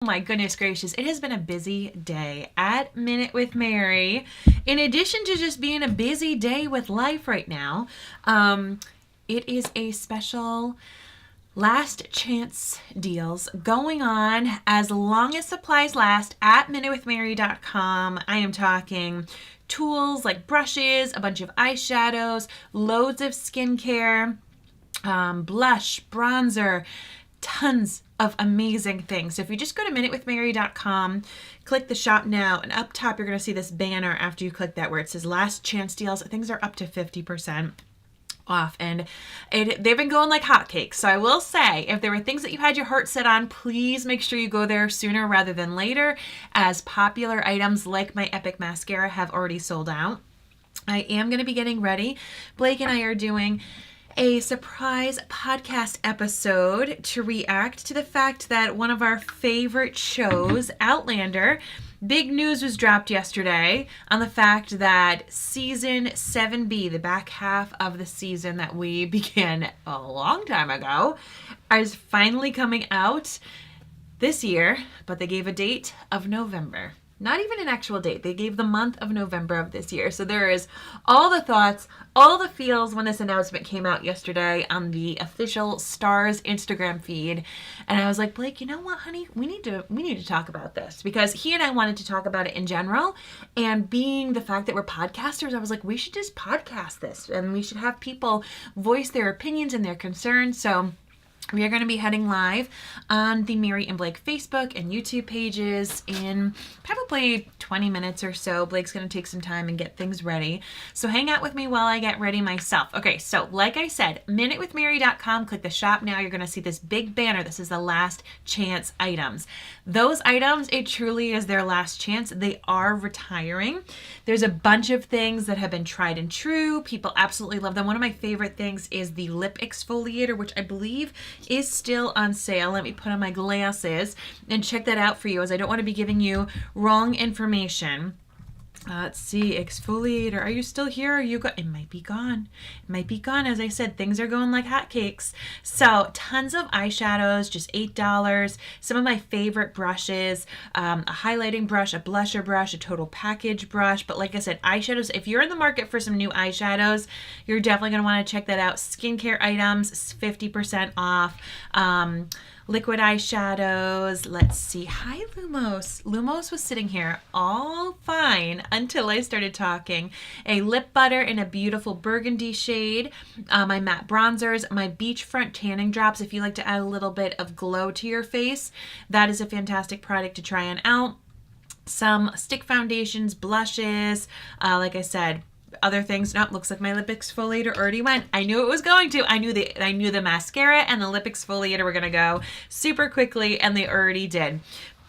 My goodness gracious, it has been a busy day at Minute with Mary. In addition to just being a busy day with life right now, it is a special last chance deals going on as long as supplies last at MinuteWithMary.com. I am talking tools like brushes, a bunch of eyeshadows, loads of skincare, blush, bronzer, tons of amazing things. So if you just go to MinuteWithMary.com, click the shop now, and up top you're going to see this banner after you click that where it says last chance deals. Things are up to 50% off, and they've been going like hotcakes. So I will say, if there were things that you had your heart set on, please make sure you go there sooner rather than later, as popular items like my Epic Mascara have already sold out. I am going to be getting ready. Blake and I are doing a surprise podcast episode to react to the fact that one of our favorite shows, Outlander, big news was dropped yesterday on the fact that season 7B, the back half of the season that we began a long time ago, is finally coming out this year, but they gave a date of November. Not even an actual date. They gave the month of November of this year. So there is all the thoughts, all the feels when this announcement came out yesterday on the official Starz Instagram feed. And I was like, Blake, you know what, honey? We need to talk about this, because he and I wanted to talk about it in general. And being the fact that we're podcasters, I was like, we should just podcast this, and we should have people voice their opinions and their concerns. So we are going to be heading live on the Mary and Blake Facebook and YouTube pages in probably 20 minutes or so. Blake's going to take some time and get things ready. So hang out with me while I get ready myself. Okay, so like I said, MinuteWithMary.com, click the shop now. You're going to see this big banner. This is the last chance items. Those items, it truly is their last chance. They are retiring. There's a bunch of things that have been tried and true. People absolutely love them. One of my favorite things is the lip exfoliator, which I believe is still on sale. Let me put on my glasses and check that out for you, as I don't want to be giving you wrong information. Let's see, exfoliator. Are you still here? Are you it might be gone. It might be gone. As I said, things are going like hotcakes. So tons of eyeshadows, just $8. Some of my favorite brushes, a highlighting brush, a blusher brush, a total package brush. But like I said, eyeshadows, if you're in the market for some new eyeshadows, you're definitely going to want to check that out. Skincare items, 50% off. Liquid eyeshadows. Let's see. Hi, Lumos. Lumos was sitting here all fine until I started talking. A lip butter in a beautiful burgundy shade. My matte bronzers. My beachfront tanning drops. If you like to add a little bit of glow to your face, that is a fantastic product to try on out. Some stick foundations, blushes. Like I said, other things. Nope, looks like my lip exfoliator already went. I knew it was going to. I knew the mascara and the lip exfoliator were going to go super quickly, and they already did.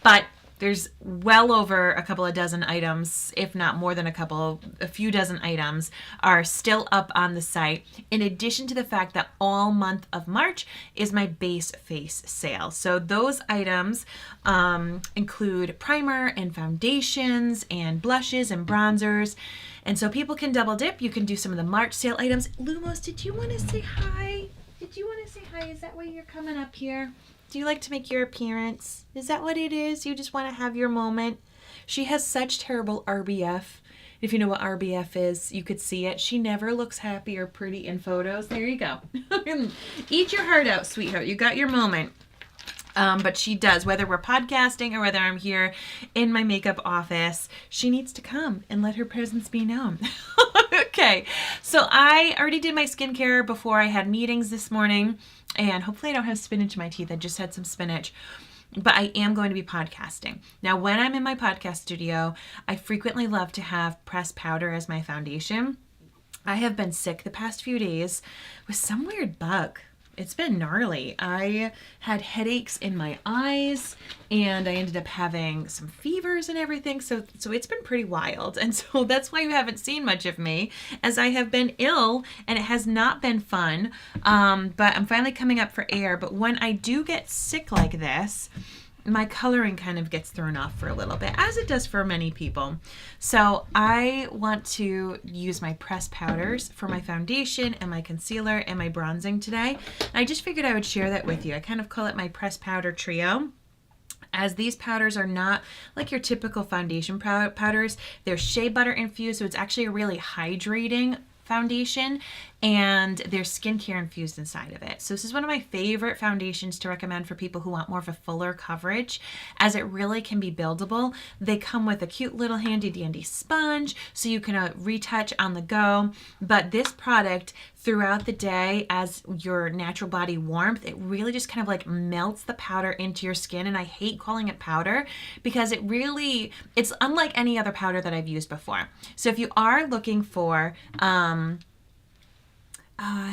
But there's well over a couple of dozen items, if not more than a few dozen items are still up on the site, in addition to the fact that all month of March is my base face sale. So those items include primer and foundations and blushes and bronzers. And so people can double dip. You can do some of the March sale items. Lumos, did you want to say hi? Did you want to say hi? Is that why you're coming up here? Do you like to make your appearance? Is that what it is? You just want to have your moment? She has such terrible RBF. If you know what RBF is, you could see it. She never looks happy or pretty in photos. There you go. Eat your heart out, sweetheart. You got your moment. But she does, whether we're podcasting or whether I'm here in my makeup office, she needs to come and let her presence be known. Okay, so I already did my skincare before I had meetings this morning, and hopefully I don't have spinach in my teeth. I just had some spinach. But I am going to be podcasting. Now, when I'm in my podcast studio, I frequently love to have pressed powder as my foundation. I have been sick the past few days with some weird bug. It's been gnarly. I had headaches in my eyes, and I ended up having some fevers and everything. So it's been pretty wild. And so that's why you haven't seen much of me, as I have been ill, and it has not been fun. But I'm finally coming up for air. But when I do get sick like this, my coloring kind of gets thrown off for a little bit, as it does for many people. So I want to use my pressed powders for my foundation and my concealer and my bronzing today. And I just figured I would share that with you. I kind of call it my pressed powder trio. as these powders are not like your typical foundation powders. They're shea butter infused, so it's actually a really hydrating foundation, and there's skincare infused inside of it. So this is one of my favorite foundations to recommend for people who want more of a fuller coverage, as it really can be buildable. They come with a cute little handy dandy sponge, so you can retouch on the go. But this product throughout the day, as your natural body warmth, it really just kind of like melts the powder into your skin. And I hate calling it powder because it's unlike any other powder that I've used before. So if you are looking for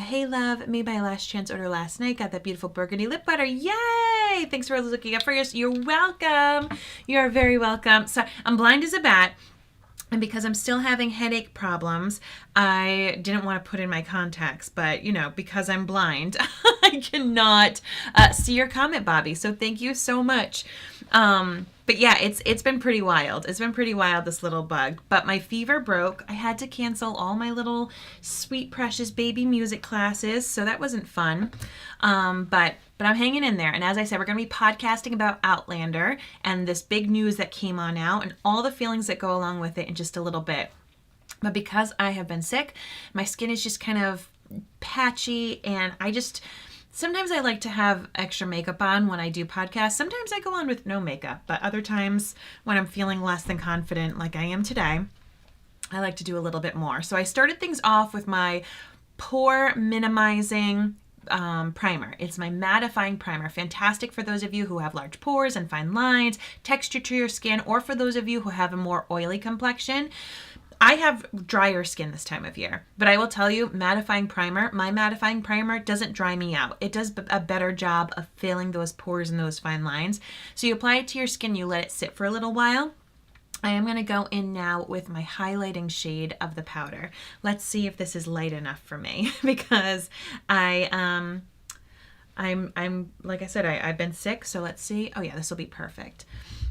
hey love, made my last chance order last night. Got that beautiful burgundy lip butter. Yay! Thanks for looking up for us. You're welcome. You're very welcome. So I'm blind as a bat. And because I'm still having headache problems, I didn't want to put in my contacts. But, because I'm blind, I cannot see your comment, Bobby. So thank you so much. But yeah, it's been pretty wild. It's been pretty wild, this little bug. But my fever broke. I had to cancel all my little sweet, precious baby music classes. So that wasn't fun. But I'm hanging in there. And as I said, we're going to be podcasting about Outlander and this big news that came on out and all the feelings that go along with it in just a little bit. But because I have been sick, my skin is just kind of patchy, and sometimes I like to have extra makeup on when I do podcasts. Sometimes I go on with no makeup, but other times when I'm feeling less than confident like I am today, I like to do a little bit more. So I started things off with my pore minimizing primer. It's my mattifying primer. Fantastic for those of you who have large pores and fine lines, texture to your skin, or for those of you who have a more oily complexion. I have drier skin this time of year, but I will tell you, my mattifying primer doesn't dry me out. It does a better job of filling those pores and those fine lines. So you apply it to your skin, you let it sit for a little while. I am going to go in now with my highlighting shade of the powder. Let's see if this is light enough for me because I'm like I said, I've been sick. So let's see. Oh yeah, this will be perfect.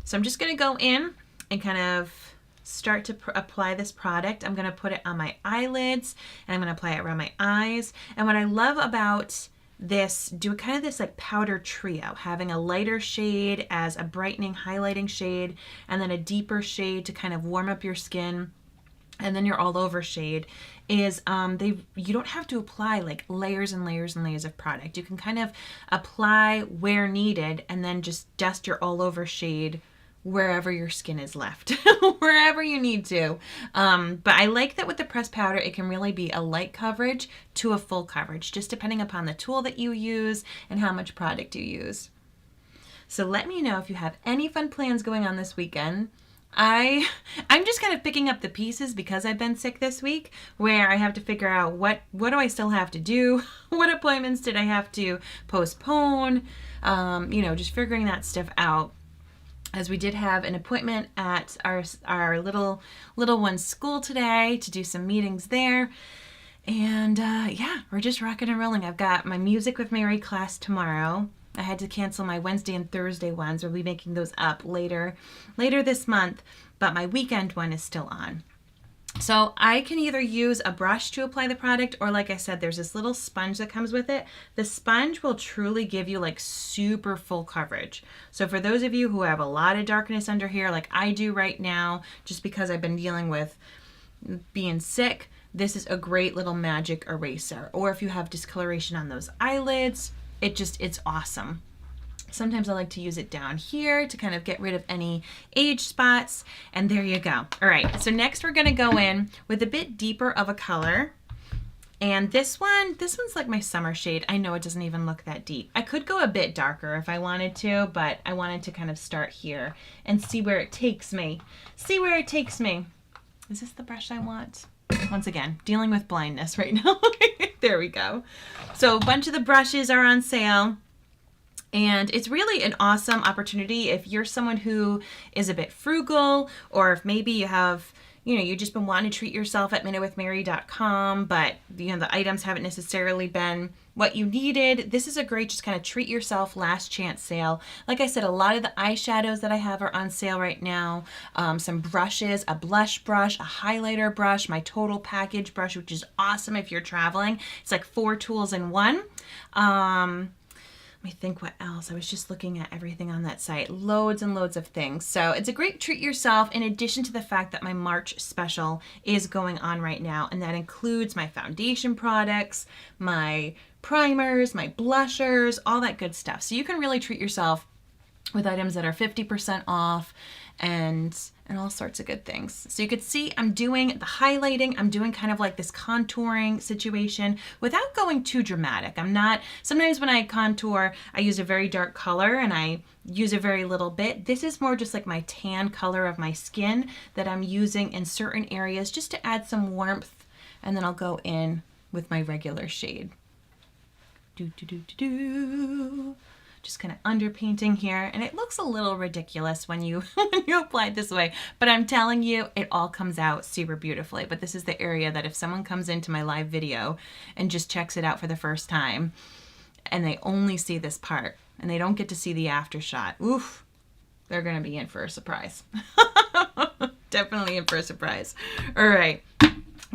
So I'm just going to go in and kind of start to apply this product. I'm going to put it on my eyelids and I'm going to apply it around my eyes. And what I love about this, do kind of this like powder trio, having a lighter shade as a brightening highlighting shade, and then a deeper shade to kind of warm up your skin, and then your all over shade is you don't have to apply like layers and layers and layers of product. You can kind of apply where needed and then just dust your all over shade wherever your skin is left, wherever you need to. But I like that with the pressed powder, it can really be a light coverage to a full coverage, just depending upon the tool that you use and how much product you use. So let me know if you have any fun plans going on this weekend. I'm just kind of picking up the pieces because I've been sick this week, where I have to figure out what do I still have to do? What appointments did I have to postpone? Just figuring that stuff out. As we did have an appointment at our little one's school today to do some meetings there. And yeah, we're just rocking and rolling. I've got my Music with Mary class tomorrow. I had to cancel my Wednesday and Thursday ones. We'll be making those up later this month, but my weekend one is still on. So I can either use a brush to apply the product, or like I said, there's this little sponge that comes with it. The sponge will truly give you like super full coverage. So for those of you who have a lot of darkness under here, like I do right now, just because I've been dealing with being sick, this is a great little magic eraser. Or if you have discoloration on those eyelids, it's awesome. Sometimes I like to use it down here to kind of get rid of any age spots. And there you go. All right, so next we're going to go in with a bit deeper of a color. And this one's like my summer shade. I know it doesn't even look that deep. I could go a bit darker if I wanted to, but I wanted to kind of start here and see where it takes me. See where it takes me. Is this the brush I want? Once again, dealing with blindness right now. There we go. So a bunch of the brushes are on sale. And it's really an awesome opportunity if you're someone who is a bit frugal, or if maybe you have, you've just been wanting to treat yourself at MinuteWithMary.com, but the items haven't necessarily been what you needed. This is a great just kind of treat yourself last chance sale. Like I said, a lot of the eyeshadows that I have are on sale right now. Some brushes, a blush brush, a highlighter brush, my total package brush, which is awesome if you're traveling. It's like 4 tools in one. me think what else. I was just looking at everything on that site. Loads and loads of things. So it's a great treat yourself, in addition to the fact that my March special is going on right now. And that includes my foundation products, my primers, my blushers, all that good stuff. So you can really treat yourself with items that are 50% off and all sorts of good things. So you could see I'm doing the highlighting. I'm doing kind of like this contouring situation without going too dramatic. I'm not, sometimes when I contour, I use a very dark color and I use a very little bit. This is more just like my tan color of my skin that I'm using in certain areas just to add some warmth. And then I'll go in with my regular shade. Just kind of underpainting here, and it looks a little ridiculous when you when you apply it this way, but I'm telling you, it all comes out super beautifully. But this is the area that if someone comes into my live video and just checks it out for the first time and they only see this part and they don't get to see the after shot, oof, they're gonna be in for a surprise. Definitely in for a surprise. All right,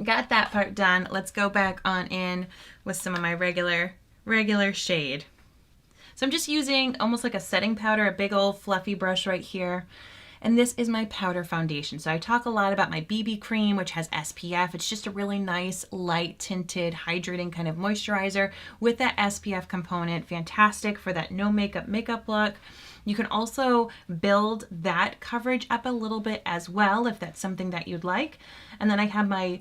got that part done. Let's go back on in with some of my regular shade. So I'm just using almost like a setting powder, a big old fluffy brush right here. And this is my powder foundation. So I talk a lot about my BB cream, which has SPF. It's just a really nice, light tinted, hydrating kind of moisturizer with that SPF component. Fantastic for that no makeup look. You can also build that coverage up a little bit as well, if that's something that you'd like. And then I have my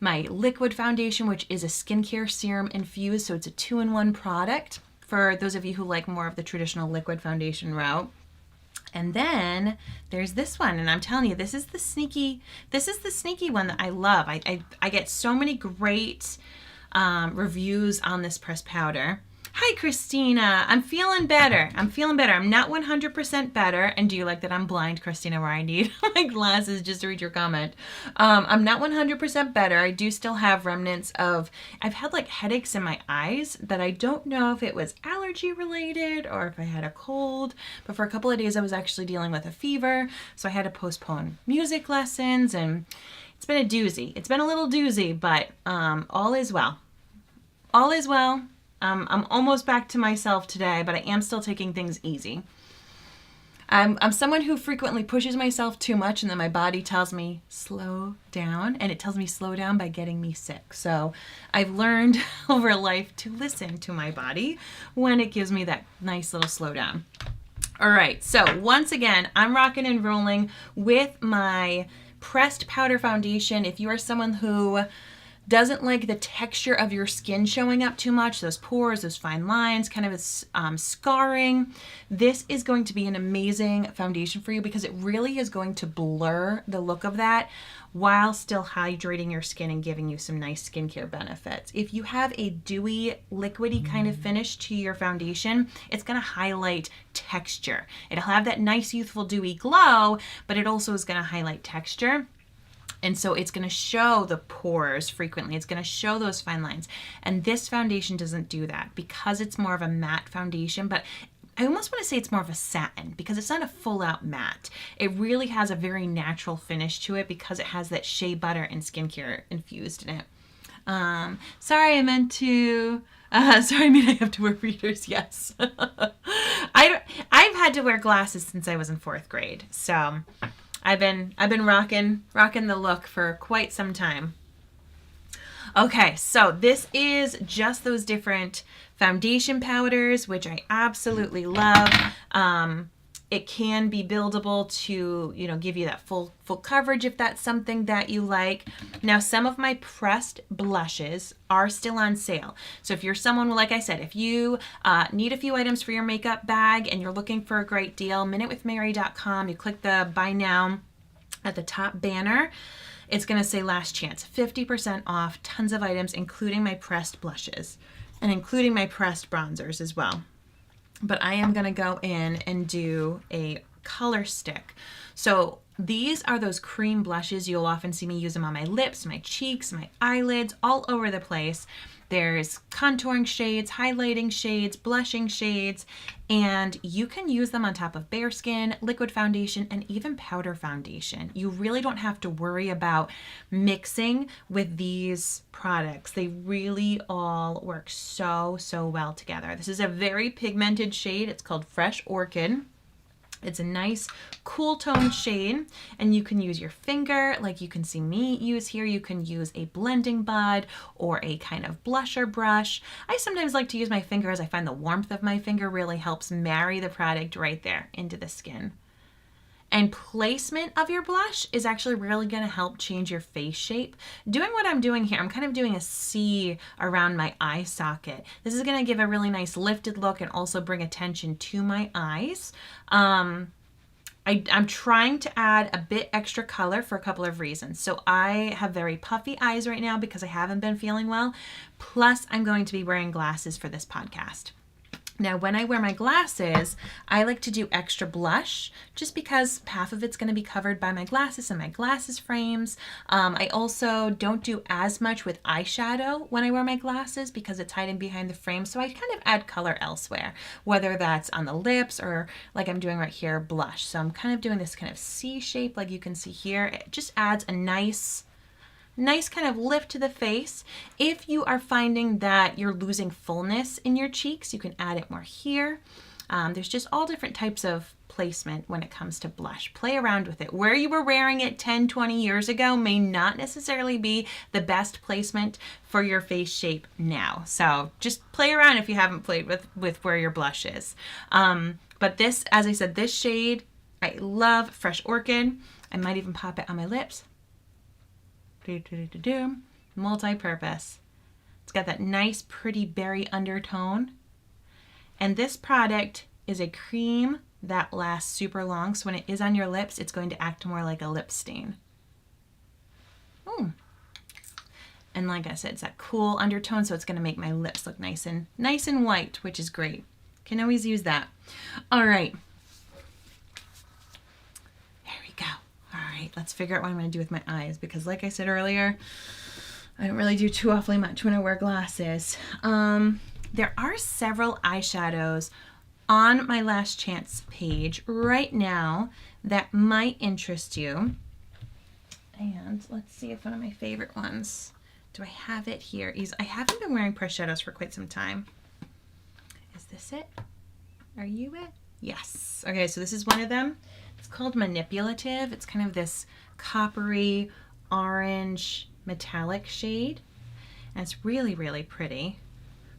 liquid foundation, which is a skincare serum infused. So it's a 2-in-1 product for those of you who like more of the traditional liquid foundation route. And then there's this one, and I'm telling you, this is the sneaky one that I love. I get so many great reviews on this pressed powder. Hi, Christina. I'm feeling better. I'm not 100% better. And do you like that I'm blind, Christina, where I need my glasses just to read your comment? I'm not 100% better. I do still have remnants of, I've had like headaches in my eyes that I don't know if it was allergy related or if I had a cold. But for a couple of days, I was actually dealing with a fever. So I had to postpone music lessons, and it's been a doozy. It's been a little doozy, but all is well. All is well. I'm almost back to myself today, but I am still taking things easy. I'm someone who frequently pushes myself too much, and then my body tells me slow down, and it tells me slow down by getting me sick. So I've learned over life to listen to my body when it gives me that nice little slow down. All right, so once again, I'm rocking and rolling with my pressed powder foundation. If you are someone who doesn't like the texture of your skin showing up too much, those pores, those fine lines, kind of scarring, this is going to be an amazing foundation for you because it really is going to blur the look of that while still hydrating your skin and giving you some nice skincare benefits. If you have a dewy, liquidy kind of finish to your foundation, it's going to highlight texture. It'll have that nice, youthful, dewy glow, but it also is going to highlight texture. And so it's going to show the pores frequently. It's going to show those fine lines. And this foundation doesn't do that because it's more of a matte foundation, but I almost want to say it's more of a satin because it's not a full out matte. It really has a very natural finish to it because it has that shea butter and skincare infused in it. Sorry, I meant to... sorry, I mean I have to wear readers, yes. I've had to wear glasses since I was in 4th grade, so... I've been rocking the look for quite some time. Okay, so this is just those different foundation powders, which I absolutely love. It can be buildable to, give you that full coverage if that's something that you like. Now, some of my pressed blushes are still on sale. So if you're someone, like I said, if you need a few items for your makeup bag and you're looking for a great deal, MinuteWithMary.com, you click the Buy Now at the top banner. It's going to say last chance, 50% off, tons of items, including my pressed blushes and including my pressed bronzers as well. But I am going to go in and do a color stick. So these are those cream blushes. You'll often see me use them on my lips, my cheeks, my eyelids, all over the place. There's contouring shades, highlighting shades, blushing shades, and you can use them on top of bare skin, liquid foundation, and even powder foundation. You really don't have to worry about mixing with these products. They really all work so well together. This is a very pigmented shade. It's called Fresh Orchid. It's a nice cool tone shade, and you can use your finger like you can see me use here. You can use a blending bud or a kind of blusher brush. I sometimes like to use my finger as I find the warmth of my finger really helps marry the product right there into the skin. And placement of your blush is actually really going to help change your face shape. Doing what I'm doing here, I'm kind of doing a C around my eye socket. This is going to give a really nice lifted look and also bring attention to my eyes. I'm trying to add a bit extra color for a couple of reasons. So I have very puffy eyes right now because I haven't been feeling well. Plus, I'm going to be wearing glasses for this podcast. Now, when I wear my glasses, I like to do extra blush just because half of it's going to be covered by my glasses and my glasses frames. I also don't do as much with eyeshadow when I wear my glasses because it's hiding behind the frame. So I kind of add color elsewhere, whether that's on the lips or like I'm doing right here, blush. So I'm kind of doing this kind of C shape like you can see here. It just adds a nice kind of lift to the face. If you are finding that you're losing fullness in your cheeks, you can add it more here. There's just all different types of placement when it comes to blush. Play around with it. Where you were wearing it 10, 20 years ago may not necessarily be the best placement for your face shape now. So just play around if you haven't played with where your blush is. But this, as I said, this shade, I love, Fresh Orchid. I might even pop it on my lips. Multi-purpose. It's got that nice pretty berry undertone, and this product is a cream that lasts super long, so when it is on your lips it's going to act more like a lip stain. And like I said, it's that cool undertone, so it's going to make my lips look nice and white, which is great. Can always use that. All right, let's figure out what I'm going to do with my eyes, because like I said earlier, I don't really do too awfully much when I wear glasses. There are several eyeshadows on my Last Chance page right now that might interest you. And let's see if one of my favorite ones, do I have it here? I haven't been wearing pressed shadows for quite some time. Is this it? Are you it? Yes. Okay, so this is one of them. It's called Manipulative. It's kind of this coppery orange metallic shade, and it's really pretty.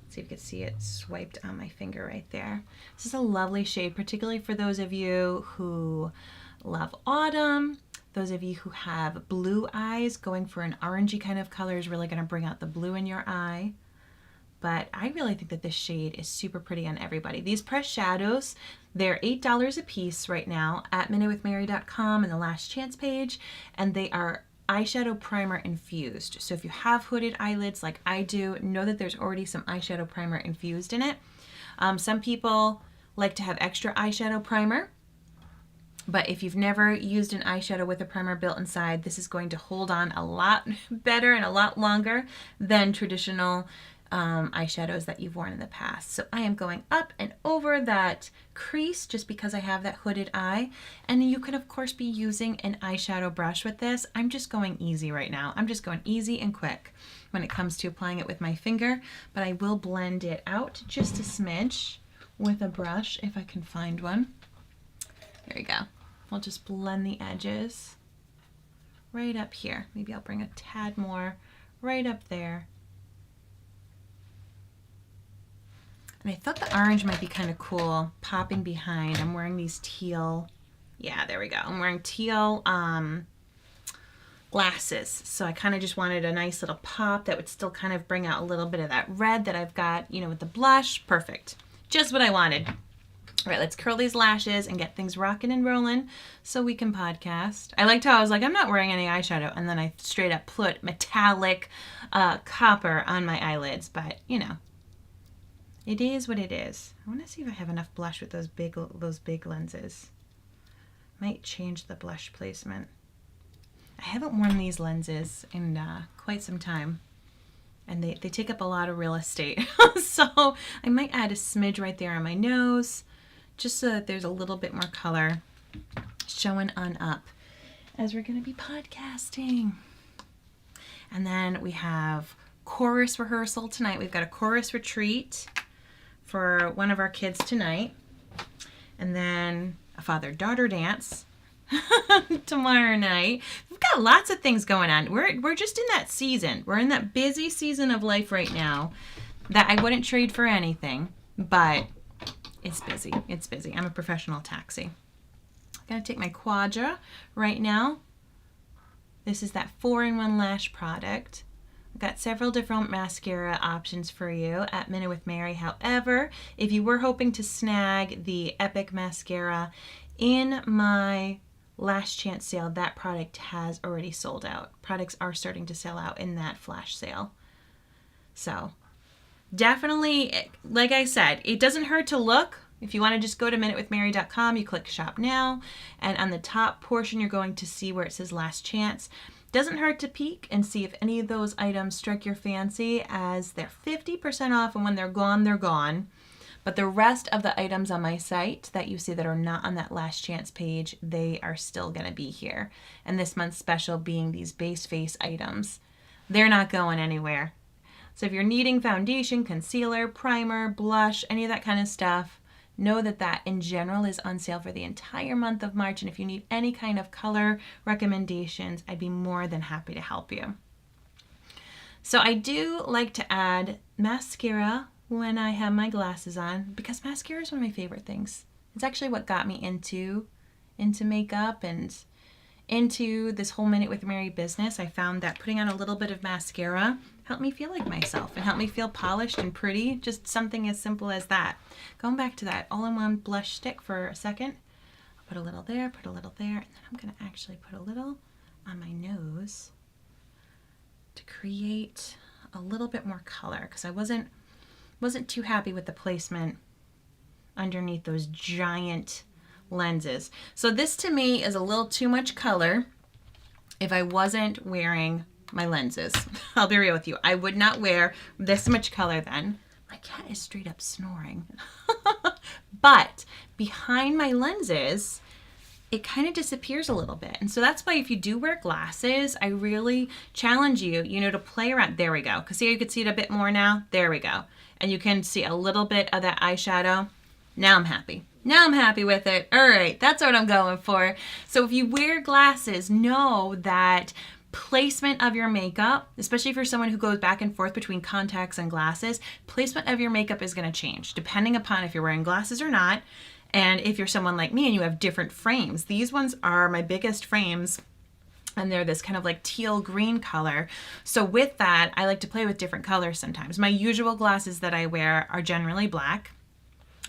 Let's see if you can see it swiped on my finger right there. This is a lovely shade, particularly for those of you who love autumn. Those of you who have blue eyes, going for an orangey kind of color is really going to bring out the blue in your eye. But I really think that this shade is super pretty on everybody. These pressed shadows, they're $8 a piece right now at MinuteWithMary.com in the Last Chance page, and they are eyeshadow primer infused. So if you have hooded eyelids like I do, know that there's already some eyeshadow primer infused in it. Some people like to have extra eyeshadow primer, but if you've never used an eyeshadow with a primer built inside, this is going to hold on a lot better and a lot longer than traditional eyeshadows that you've worn in the past. So I am going up and over that crease just because I have that hooded eye. And you could of course be using an eyeshadow brush with this. I'm just going easy right now. I'm just going easy and quick when it comes to applying it with my finger, but I will blend it out just a smidge with a brush if I can find one. There we go. We'll just blend the edges right up here. Maybe I'll bring a tad more right up there. And I thought the orange might be kind of cool popping behind. I'm wearing these teal, yeah, there we go. I'm wearing teal glasses. So I kind of just wanted a nice little pop that would still kind of bring out a little bit of that red that I've got, you know, with the blush. Perfect. Just what I wanted. All right, let's curl these lashes and get things rocking and rolling so we can podcast. I liked how I was like, I'm not wearing any eyeshadow, and then I straight up put metallic copper on my eyelids, but you know, it is what it is. I want to see if I have enough blush with those big lenses. Might change the blush placement. I haven't worn these lenses in quite some time, and they take up a lot of real estate. So I might add a smidge right there on my nose, just so that there's a little bit more color showing on up as we're going to be podcasting. And then we have chorus rehearsal tonight. We've got a chorus retreat for one of our kids tonight. And then a father-daughter dance tomorrow night. We've got lots of things going on. We're just in that season. We're in that busy season of life right now that I wouldn't trade for anything, but it's busy. It's busy. I'm a professional taxi. I'm going to take my Quadra right now. This is that 4-in-1 lash product. I've got several different mascara options for you at MinuteWithMary. However, if you were hoping to snag the Epic Mascara in my Last Chance sale, that product has already sold out. Products are starting to sell out in that flash sale. So definitely, like I said, it doesn't hurt to look. If you want to just go to MinuteWithMary.com, you click Shop Now, and on the top portion, you're going to see where it says Last Chance. Doesn't hurt to peek and see if any of those items strike your fancy, as they're 50% off, and when they're gone, they're gone. But the rest of the items on my site that you see that are not on that Last Chance page, they are still going to be here. And this month's special being these base face items. They're not going anywhere. So if you're needing foundation, concealer, primer, blush, any of that kind of stuff, know that that in general is on sale for the entire month of March. And if you need any kind of color recommendations, I'd be more than happy to help you. So I do like to add mascara when I have my glasses on, because mascara is one of my favorite things. It's actually what got me into makeup and into this whole Minute with Mary business. I found that putting on a little bit of mascara helped me feel like myself and helped me feel polished and pretty. Just something as simple as that. Going back to that all-in-one blush stick for a second. I'll put a little there, put a little there, and then I'm going to actually put a little on my nose to create a little bit more color, because I wasn't too happy with the placement underneath those giant lenses. So this to me is a little too much color if I wasn't wearing my lenses. I'll be real with you. I would not wear this much color then. My cat is straight up snoring. But behind my lenses, it kind of disappears a little bit. And so that's why if you do wear glasses, I really challenge you, to play around. There we go. Because see how you can see it a bit more now? There we go. And you can see a little bit of that eyeshadow. Now I'm happy. Now I'm happy with it. All right, that's what I'm going for. So if you wear glasses, know that placement of your makeup, especially for someone who goes back and forth between contacts and glasses, placement of your makeup is going to change depending upon if you're wearing glasses or not. And if you're someone like me and you have different frames, these ones are my biggest frames, and they're this kind of like teal green color. So with that, I like to play with different colors sometimes. My usual glasses that I wear are generally black,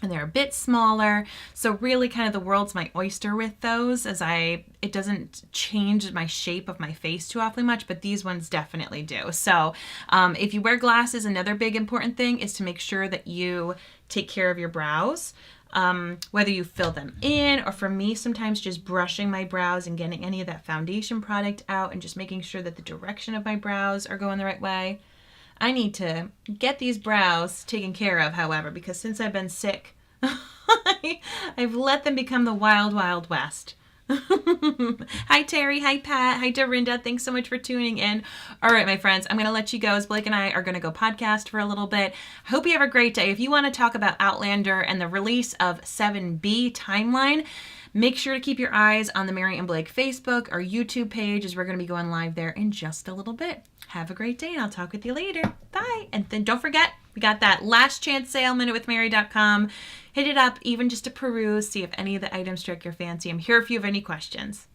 and they're a bit smaller. So really kind of the world's my oyster with those, as it doesn't change my shape of my face too awfully much, but these ones definitely do. So if you wear glasses, another big important thing is to make sure that you take care of your brows. Whether you fill them in, or for me, sometimes just brushing my brows and getting any of that foundation product out and just making sure that the direction of my brows are going the right way. I need to get these brows taken care of, however, because since I've been sick, I've let them become the wild, wild west. Hi, Terry. Hi, Pat. Hi, Dorinda. Thanks so much for tuning in. All right, my friends, I'm going to let you go, as Blake and I are going to go podcast for a little bit. I hope you have a great day. If you want to talk about Outlander and the release of 7B timeline, make sure to keep your eyes on the Mary and Blake Facebook or YouTube page, as we're going to be going live there in just a little bit. Have a great day, and I'll talk with you later. Bye. And then don't forget, we got that Last Chance sale, MinuteWithMary.com. Hit it up, even just to peruse, see if any of the items strike your fancy. I'm here if you have any questions.